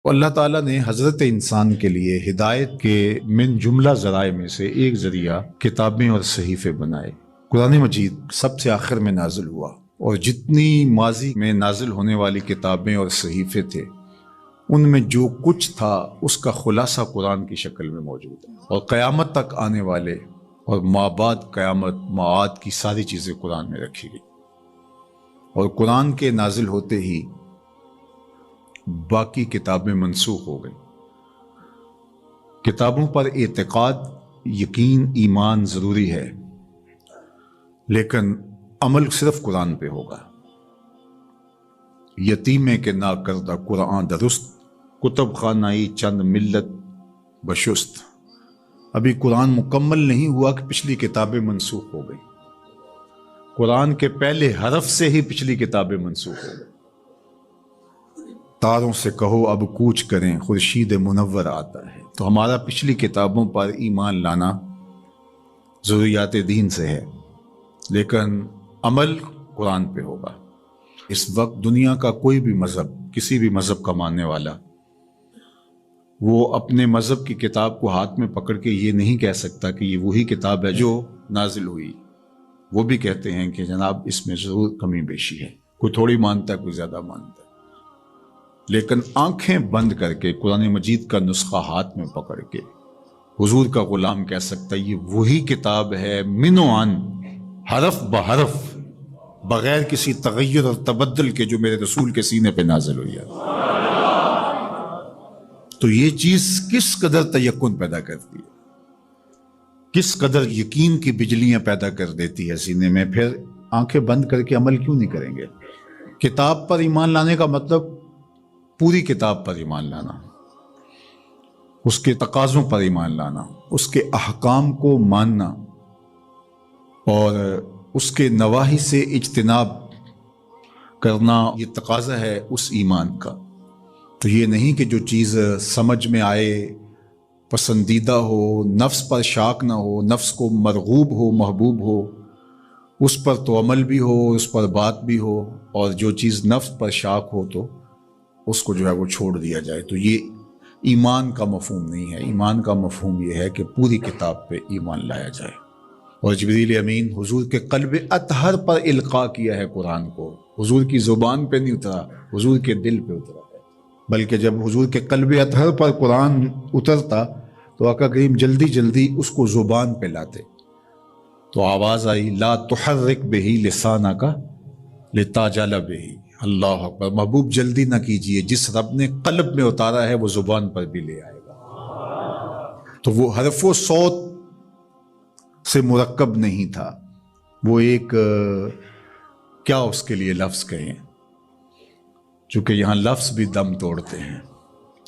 اللہ تعالیٰ نے حضرت انسان کے لیے ہدایت کے من جملہ ذرائع میں سے ایک ذریعہ کتابیں اور صحیفے بنائے۔ قرآن مجید سب سے آخر میں نازل ہوا، اور جتنی ماضی میں نازل ہونے والی کتابیں اور صحیفے تھے ان میں جو کچھ تھا اس کا خلاصہ قرآن کی شکل میں موجود ہے، اور قیامت تک آنے والے اور مابعد قیامت معاد کی ساری چیزیں قرآن میں رکھی گئی۔ اور قرآن کے نازل ہوتے ہی باقی کتابیں منسوخ ہو گئی۔ کتابوں پر اعتقاد، یقین، ایمان ضروری ہے، لیکن عمل صرف قرآن پہ ہوگا۔ یتیم کے نا کردہ قرآن درست، کتب خانائی چند ملت بشست۔ ابھی قرآن مکمل نہیں ہوا کہ پچھلی کتابیں منسوخ ہو گئی۔ قرآن کے پہلے حرف سے ہی پچھلی کتابیں منسوخ ہو گئی۔ تاروں سے کہو اب کوچ کریں، خورشید منور آتا ہے۔ تو ہمارا پچھلی کتابوں پر ایمان لانا ضروریات دین سے ہے، لیکن عمل قرآن پہ ہوگا۔ اس وقت دنیا کا کوئی بھی مذہب، کسی بھی مذہب کا ماننے والا، وہ اپنے مذہب کی کتاب کو ہاتھ میں پکڑ کے یہ نہیں کہہ سکتا کہ یہ وہی کتاب ہے جو نازل ہوئی۔ وہ بھی کہتے ہیں کہ جناب اس میں ضرور کمی بیشی ہے، کوئی تھوڑی مانتا ہے، کوئی زیادہ مانتا ہے، لیکن آنکھیں بند کر کے قرآن مجید کا نسخہ ہاتھ میں پکڑ کے حضور کا غلام کہہ سکتا ہے یہ وہی کتاب ہے، من و عن، حرف بحرف، بغیر کسی تغیر اور تبدل کے، جو میرے رسول کے سینے پہ نازل ہوئی ہے۔ تو یہ چیز کس قدر تیقن پیدا کرتی ہے، کس قدر یقین کی بجلیاں پیدا کر دیتی ہے سینے میں۔ پھر آنکھیں بند کر کے عمل کیوں نہیں کریں گے؟ کتاب پر ایمان لانے کا مطلب پوری کتاب پر ایمان لانا، اس کے تقاضوں پر ایمان لانا، اس کے احکام کو ماننا، اور اس کے نواہی سے اجتناب کرنا، یہ تقاضا ہے اس ایمان کا۔ تو یہ نہیں کہ جو چیز سمجھ میں آئے، پسندیدہ ہو، نفس پر شاک نہ ہو، نفس کو مرغوب ہو، محبوب ہو، اس پر تو عمل بھی ہو، اس پر بات بھی ہو، اور جو چیز نفس پر شاک ہو تو اس کو جو ہے وہ چھوڑ دیا جائے۔ تو یہ ایمان کا مفہوم نہیں ہے۔ ایمان کا مفہوم یہ ہے کہ پوری کتاب پہ ایمان لایا جائے۔ اور جبریل امین حضور کے قلب اطہر پر القاء کیا ہے قرآن کو، حضور کی زبان پہ نہیں اترا، حضور کے دل پہ اترا ہے۔ بلکہ جب حضور کے قلب اطہر پر قرآن اترتا تو آقا کریم جلدی جلدی اس کو زبان پہ لاتے، تو آواز آئی لا تحرک بہ لسانک لتعجل بہ۔ اللہ اکبر، محبوب جلدی نہ کیجئے، جس رب نے قلب میں اتارا ہے وہ زبان پر بھی لے آئے گا۔ تو وہ حرف و صوت سے مرکب نہیں تھا، وہ ایک کیا اس کے لیے لفظ کہیں، چونکہ یہاں لفظ بھی دم توڑتے ہیں،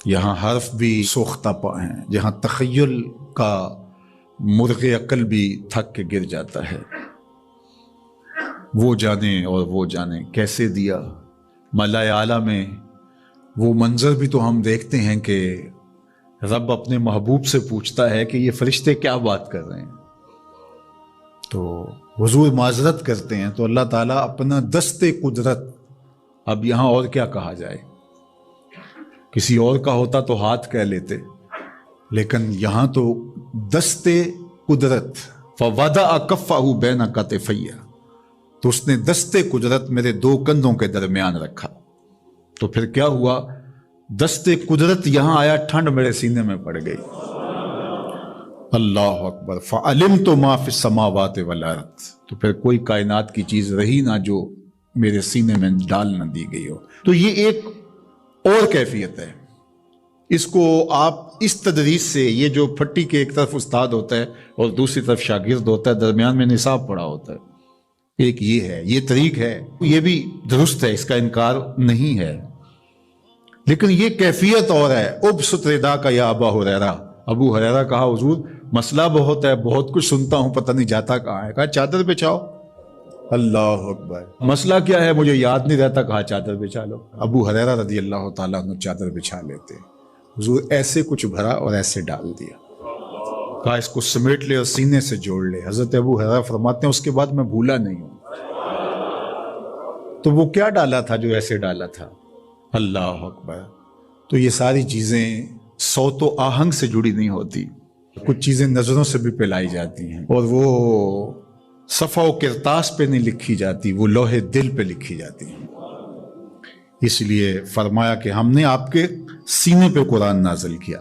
یہاں حرف بھی سوختہ پا ہیں، جہاں تخیل کا مرغ عقل بھی تھک کے گر جاتا ہے۔ وہ جانے اور وہ جانے کیسے دیا ملائے اعلیٰ میں۔ وہ منظر بھی تو ہم دیکھتے ہیں کہ رب اپنے محبوب سے پوچھتا ہے کہ یہ فرشتے کیا بات کر رہے ہیں، تو حضور معذرت کرتے ہیں، تو اللہ تعالیٰ اپنا دست قدرت، اب یہاں اور کیا کہا جائے، کسی اور کا ہوتا تو ہاتھ کہہ لیتے، لیکن یہاں تو دست قدرت، فوضع کفہ بین کتفی، تو اس نے دست قدرت میرے دو کندھوں کے درمیان رکھا۔ تو پھر کیا ہوا، دست قدرت یہاں آیا، ٹھنڈ میرے سینے میں پڑ گئی۔ اللہ اکبر، فعلمت ما فی السماوات والارض، تو پھر کوئی کائنات کی چیز رہی نہ جو میرے سینے میں ڈال نہ دی گئی ہو۔ تو یہ ایک اور کیفیت ہے، اس کو آپ اس تدریس سے، یہ جو پھٹی کے ایک طرف استاد ہوتا ہے اور دوسری طرف شاگرد ہوتا ہے، درمیان میں نصاب پڑھا ہوتا ہے، ایک یہ ہے، یہ طریق ہے، یہ بھی درست ہے، اس کا انکار نہیں ہے، لیکن یہ کیفیت اور ہے۔ ابسط ردا کا یا ابا ہریرہ، ابو ہریرہ کہا حضور مسئلہ بہت ہے، بہت کچھ سنتا ہوں، پتہ نہیں جاتا کہاں ہے، کہا چادر بچھاؤ۔ اللہ اکبر، مسئلہ کیا ہے مجھے یاد نہیں رہتا، کہا چادر بچھا لو۔ ابو ہریرہ رضی اللہ تعالیٰ عنہ چادر بچھا لیتے، حضور ایسے کچھ بھرا اور ایسے ڈال دیا، کہا اس کو سمیٹ لے اور سینے سے جوڑ لے۔ حضرت ابو ہریرہ فرماتے ہیں اس کے بعد میں بھولا نہیں ہوں۔ تو وہ کیا ڈالا تھا جو ایسے ڈالا تھا؟ اللہ اکبر، تو یہ ساری چیزیں صوت و آہنگ سے جڑی نہیں ہوتی، کچھ چیزیں نظروں سے بھی پلائی جاتی ہیں، اور وہ صفحہ و کرتاس پہ نہیں لکھی جاتی، وہ لوح دل پہ لکھی جاتی ہیں۔ اس لیے فرمایا کہ ہم نے آپ کے سینے پہ قرآن نازل کیا،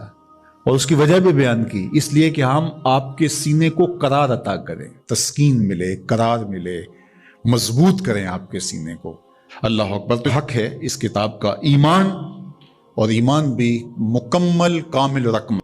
اور اس کی وجہ بھی بیان کی، اس لیے کہ ہم آپ کے سینے کو قرار عطا کریں، تسکین ملے، قرار ملے، مضبوط کریں آپ کے سینے کو۔ اللہ اکبر۔ تو حق ہے اس کتاب کا ایمان، اور ایمان بھی مکمل کامل رقم